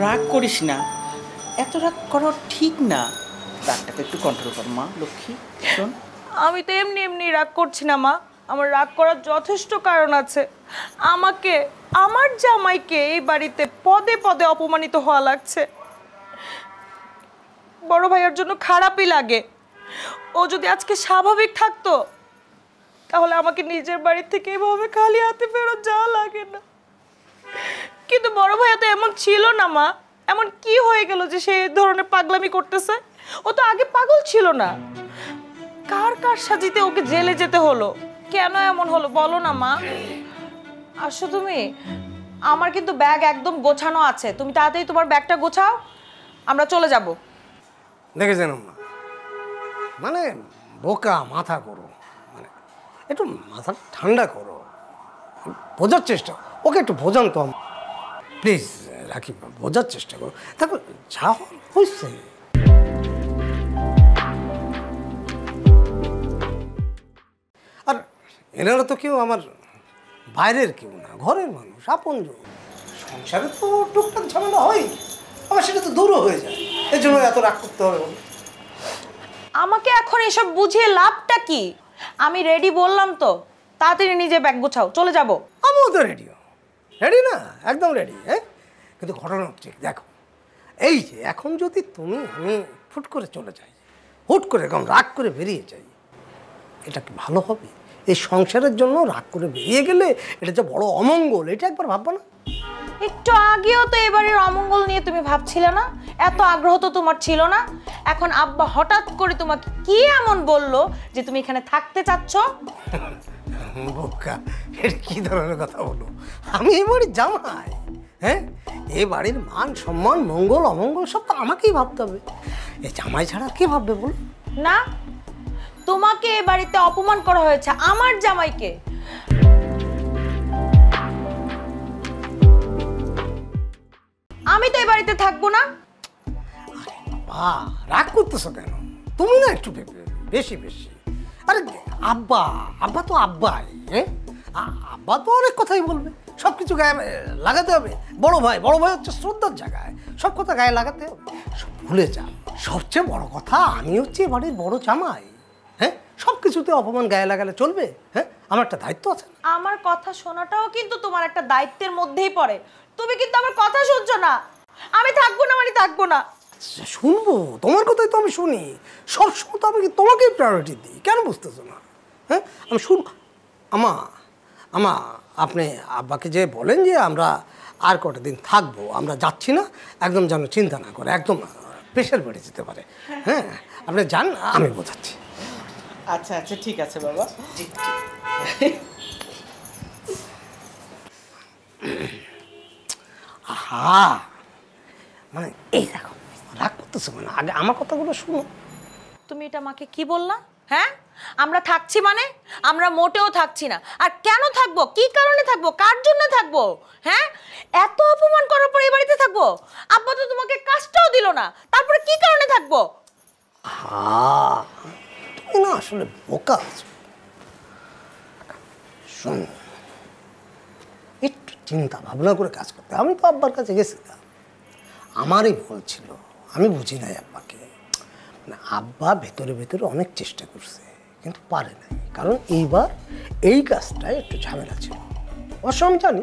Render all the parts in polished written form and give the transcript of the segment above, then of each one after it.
রাগ করিস না, এত রাগ করা ঠিক না। রাগটাকে একটু কন্ট্রোল কর মা লক্ষ্মী। শোন, আমি তো এমনি এমনি রাগ করছি না মা, আমার রাগ করার যথেষ্ট কারণ আছে। আমাকে, আমার জামাইকে এই বাড়িতে পদে পদে অপমানিত হওয়া লাগছে। বড় ভাইয়ের জন্য খারাপই লাগে। ও যদি আজকে স্বাভাবিক থাকতো তাহলে আমাকে নিজের বাড়ি থেকে এভাবে খালি হাতে ফেরত যাওয়া লাগে না। কিন্তু বড় ভাইয়া তো এমন ছিল না মা। এমন কি হয়ে গেল যে সে এই ধরনের পাগলামি করতেছে? ও তো আগে পাগল ছিল না। কার কার সাজিতে ওকে জেলে যেতে হলো? কেন এমন হলো বলো না মা। আসো তুমি, আমার কিন্তু ব্যাগ একদম গোছানো আছে। তুমি তাড়াতাড়ি তোমার ব্যাগটা গোছাও, আমরা চলে যাব। দেখেছেন মা, মানে বোকা মাথা করো, মানে একটু মাথা ঠান্ডা করো, বোঝার চেষ্টা। ওকে একটু বোঝান তো প্লিজ। রাখি, বোঝার চেষ্টা করো। তারপর যা হচ্ছে। আর এনারা তো কেউ আমার বাইরের কেউ না, ঘরের মানুষ, আপনজন। সংসারে তো টুকটাক ঝামেলা হয়, আবার সেটা তো দূরও হয়ে যায়। এই জন্য এত রাগ করতে হবে বলে। আমাকে এখন এসব বুঝিয়ে লাভটা কি? আমি রেডি বললাম তো, তাড়াতাড়ি নিজে ব্যাগ গোছাও, চলে যাব। আমিও তো রেডি, রেডি না, একদম রেডি। হ্যাঁ, কিন্তু ঘটনা হচ্ছে দেখো, এই যে এখন যদি আমি ফুট করে চলে যাই, হুট করে এরকম রাগ করে বেরিয়ে যাই, এটা কি ভালো হবে? এই সংসারের জন্য রাগ করে বেরিয়ে গেলে এটা যে বড় অমঙ্গল, এটা একবার ভাববো না? একটু আগেও তো এবারের অমঙ্গল নিয়ে তুমি ভাবছিলে না? এত আগ্রহ তো তোমার ছিল না। এখন আব্বা হঠাৎ করে তোমাকে কি এমন বললো যে তুমি এখানে থাকতে চাচ্ছ? বোকা, এটা কি ধরনের কথা বলো? আমি এই বাড়ির জামাই। হ্যাঁ, এই বাড়ির মান সম্মান মঙ্গল অমঙ্গল সব তো আমাকেই ভাবতে হবে। এই জামাই ছাড়া কে ভাববে বল? না, তোমাকে এ বাড়িতে অপমান করা হয়েছে, আমার জামাইকে। আমি তো এই বাড়িতে থাকবো না। আরে বাবা, রাগ করতেছো কেন? তুমি না একটু বেশি বেশি। আরে আব্বা, আব্বা তো আব্বাই। হ্যাঁ, আব্বা তো অনেক কথাই বলবে, সব কিছু গায়ে লাগাতে হবে। বড় ভাই হচ্ছে শ্রদ্ধার জায়গায়, সব কথা গায়ে লাগাতে হবে। সব ভুলে যা। সবচেয়ে বড় কথা, আমি হচ্ছে এ বাড়ির বড় জামাই। হ্যাঁ, সব কিছুতে অপমান গায়ে লাগালে চলবে? হ্যাঁ, আমার একটা দায়িত্ব আছে। আমার কথা শোনাটাও কিন্তু তোমার একটা দায়িত্বের মধ্যেই পড়ে। তুমি কিন্তু আমার কথা শুনছো না। আমি থাকবো না মানে থাকবো না। শুনবো, তোমার কথাই তো আমি শুনি সবসময়। তো আমি তোমাকেই প্রায়োরিটি দিই, কেন বুঝতেছো না? হ্যাঁ, আমি শুনবো। আমা আপনি আব্বাকে যে বলেন যে আমরা আর কটা দিন থাকবো, আমরা যাচ্ছি না, একদম যেন চিন্তা না করে, একদম প্রেশার বেড়ে যেতে পারে। হ্যাঁ, আপনি যান, আমি বোঝাচ্ছি। আচ্ছা আচ্ছা ঠিক আছে বাবা। আহা, মানে এই দেখো, রাগ করতেছো না, আগে আমার কথাগুলো শুনো। তুমি এটা মাকে কি বললা? হ্যাঁ, আমরা থাকছি মানে? আমরা মোটেও থাকছি না। আর কেন থাকবো? কি কারণে থাকবো? কার জন্য থাকবো? হ্যাঁ, এত অপমান করার পর এই বাড়িতে থাকবো? আব্বা তো তোমাকে কাজটাও দিল না, তারপরে কি কারণে থাকবো? তুমি না আসলে বোকা আছো। শোনো, একটু চিন্তা ভাবনা করে কাজ করতে। আমি তো আব্বার কাছে গেছিলাম, আমারই ভুল ছিল, আমি বুঝি নাই আব্বাকে। মানে আব্বা ভেতরে ভেতরে অনেক চেষ্টা করছে, কিন্তু পারে নাই। কারণ এইবার এই কাজটায় একটু ঝামেলা ছিল। অবশ্য আমি জানি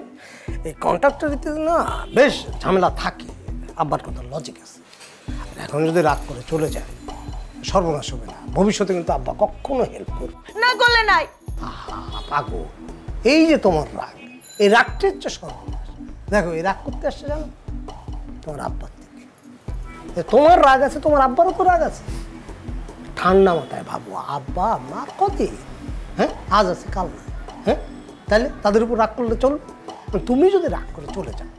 এই কন্ট্রাক্টরিতে না বেশ ঝামেলা থাকে, আব্বার কথা লজিক আছে। আর এখন যদি রাগ করে চলে যায়, সর্বনাশ হবে না? ভবিষ্যতে কিন্তু আব্বা কখনো হেল্প করবে না করলে নাই। আহা পাগল, এই যে তোমার রাগ, এই রাগটা হচ্ছে সর্বনাশ। দেখো, এই রাগ করতে আসছে জানো তোমার আব্বার থেকে। তোমার রাগ আছে, তোমার আব্বারও তো রাগ আছে। ঠান্ডা মাথায় ভাবো, আব্বা মা কতদিন, হ্যাঁ, আজ আছে কাল না। হ্যাঁ, তাহলে তাদের উপর রাগ করলে চলবে? তুমি যদি রাগ করে চলে যাও,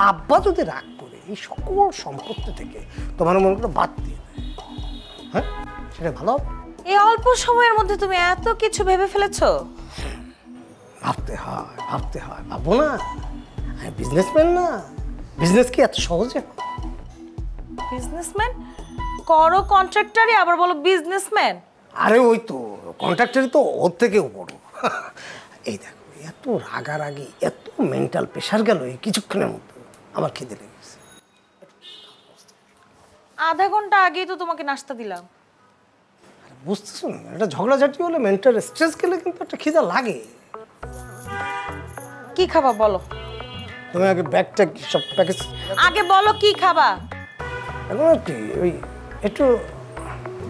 আব্বা যদি রাগ করে এই সকল সম্পত্তি থেকে তোমার মনে করে বাদ দিয়ে দেয়, হ্যাঁ, সেটা ভালো হবে? এই অল্প সময়ের মধ্যে তুমি এত কিছু ভেবে ফেলেছো? ভাবতে হয়, ভাববো না? আমি বিজনেসম্যান না, বিজনেস কি এত সহজে? বিজনেসম্যান করো, কন্ট্রাক্টরে আবার বলো বিজনেসম্যান? আরে ওই তো কন্ট্রাক্টরই তো ওর থেকেও বড়। এই দেখো, এত রাগারাগি, এত মেন্টাল প্রেশার গেল এই কিছুক্ষণের মধ্যে। আমার খিদে লেগেছে। আধা ঘন্টা আগেই তো তোমাকে নাস্তা দিলাম। বুঝতেছো না, এটা ঝগড়াঝাটি হলে মেন্টাল স্ট্রেস গেলে কিন্তু একটা খিদা লাগে। কি খাবা বলো? তুমি আগে ব্যাগটা সব প্যাকেজ আগে বলো কি খাবা? এখন কি ওই একটু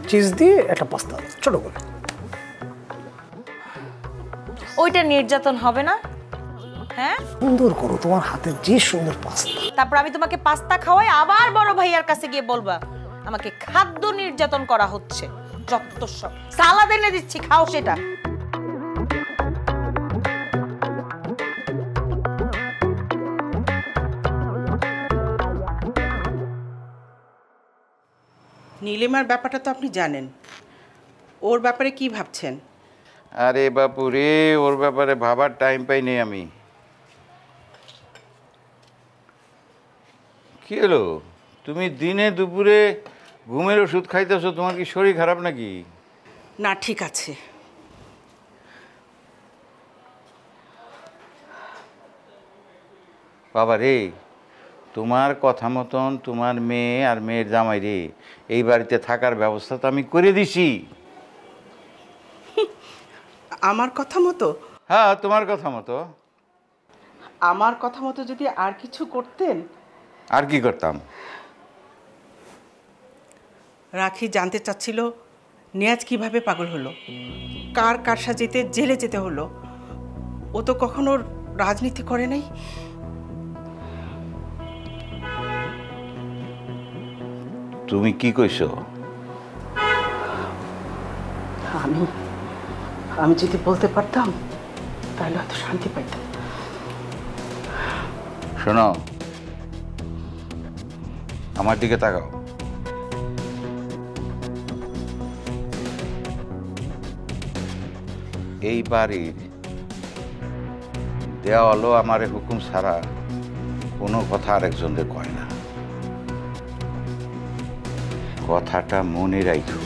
চিজ দিয়ে একটা পাস্তা ছোট করে। ওইটা নির্যাতন হবে না? হ্যাঁ, সুন্দর করো, তোমার হাতের যে সুন্দর পাস্তা। তারপর আমি তোমাকে পাস্তা খাওয়াই আবার বড় ভাইয়ার কাছে গিয়ে বলবা আমাকে খাদ্য নির্যাতন করা হচ্ছে। যত সব সালাদ এনে দিচ্ছি, খাও সেটা। নীলিমার ব্যাপারটা তো আপনি জানেন, ওর ব্যাপারে কি ভাবছেন? আরে বাপু রে, ওর ব্যাপারে ভাবার টাইম পাই নেই আমি। কি হলো, তুমি দিনে দুপুরে ঘুমের ওষুধ খাইতেছো, তোমার কি শরীর খারাপ নাকি? না, ঠিক আছে। বাবা রে, তোমার কথা মতন তোমার মেয়ে আর মেয়ের জামাই রে এই বাড়িতে থাকার ব্যবস্থা তো আমি করে দিছি। আমার কথা মতো? হ্যাঁ, তোমার কথা মতো। আমার কথা মতো যদি আর কিছু করতেন। আর কি করতাম? রাখি জানতে চাচ্ছিল নিয়াজ কিভাবে পাগল হলো, কার কার সাথে জেলে যেতে হলো। ও তো কখনো রাজনীতি করে নাই। তুমি কি কইছো? আমি যদি বলতে পারতাম তাহলে হয়তো শান্তি পাইতাম। শোনো, আমার দিকে তাকাও। এই বাড়ির দেওয়ালও আমার হুকুম ছাড়া কোনো কথা আরেকজনদের কয় না। কথাটা মনে রাখো।